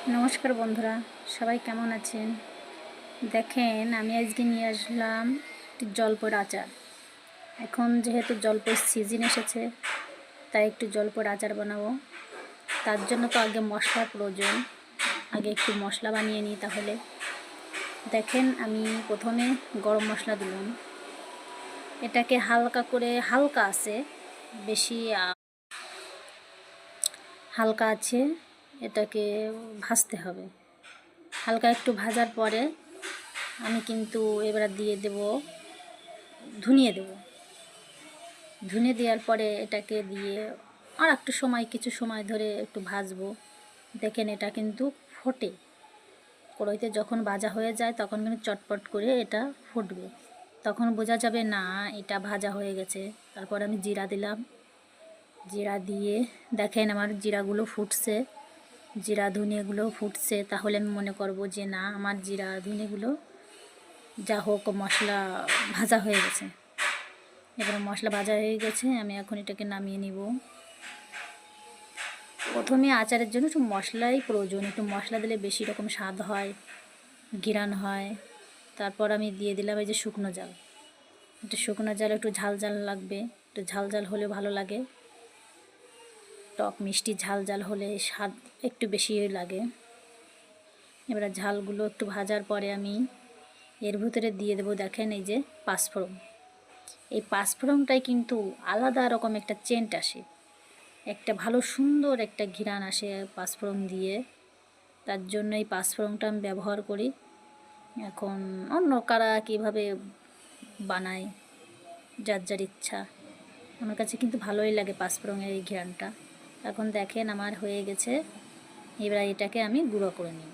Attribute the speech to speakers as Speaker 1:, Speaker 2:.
Speaker 1: নমস্কার বন্ধুরা, সবাই কেমন আছেন? দেখেন, আমি আজকে নিয়ে আসলাম একটি জলপোড় আচার। এখন যেহেতু জলপোড় সিজন এসেছে, তাই একটু জলপোড় আচার বানাবো। তার জন্য তো আগে মশলার প্রয়োজন। আগে একটু মশলা বানিয়ে নিই। তাহলে দেখেন, আমি প্রথমে গরম মশলা দিলাম। এটাকে হালকা করে, হালকা আছে, বেশি হালকা আছে, এটাকে ভাজতে হবে। হালকা একটু ভাজার পরে আমি কিন্তু এবার দিয়ে দেব ধনিয়া দেব। ধনিয়া দেওয়ার পরে এটাকে দিয়ে আর একটু সময়, কিছু সময় ধরে একটু ভাজবো। দেখেন, এটা কিন্তু ফোটে। কড়াইতে যখন ভাজা হয়ে যায় তখন কিন্তু চটপট করে এটা ফুটবে। তখন বোঝা যাবে না এটা ভাজা হয়ে গেছে। তারপর আমি জিরা দিলাম। জিরা দিয়ে দেখেন আমার জিরাগুলো ফুটছে, জিরা ধনিয়াগুলো ফুটছে। তাহলে আমি মনে করব যে না, আমার জিরা ধনিয়াগুলো যা হোক মশলা ভাজা হয়ে গেছে। এবার মশলা ভাজা হয়ে গেছে, আমি এখন এটাকে নামিয়ে নিব। প্রথমে আচারের জন্য একটু মশলাই প্রয়োজন। একটু মশলা দিলে বেশি রকম স্বাদ হয়, ঘ্রাণ হয়। তারপর আমি দিয়ে দিলাম এই যে শুকনো জাল। একটু শুকনো জাল, একটু ঝাল ঝাল লাগবে। একটু ঝাল ঝাল হলে ভালো লাগে। টক মিষ্টি ঝাল ঝাল হলে স্বাদ একটু বেশি লাগে। এবার ঝালগুলো একটু ভাজার পরে আমি এর ভিতরে দিয়ে দেবো, দেখেন এই যে পাঁচফোড়ন। এই পাঁচফোড়নটাই কিন্তু আলাদা রকম একটা সেন্ট আসে, একটা ভালো সুন্দর একটা ঘ্রাণ আসে পাঁচফোড়ন দিয়ে। তার জন্য এই পাঁচফোড়নটা আমি ব্যবহার করি। এখন অন্য কারা কীভাবে বানায়, যার যার ইচ্ছা। আমার কাছে কিন্তু ভালোই লাগে পাঁচফোড়নের এই ঘ্রাণটা। এখন দেখেন আমার হয়ে গেছে। এবার এটাকে আমি গুঁড়ো করে নিই।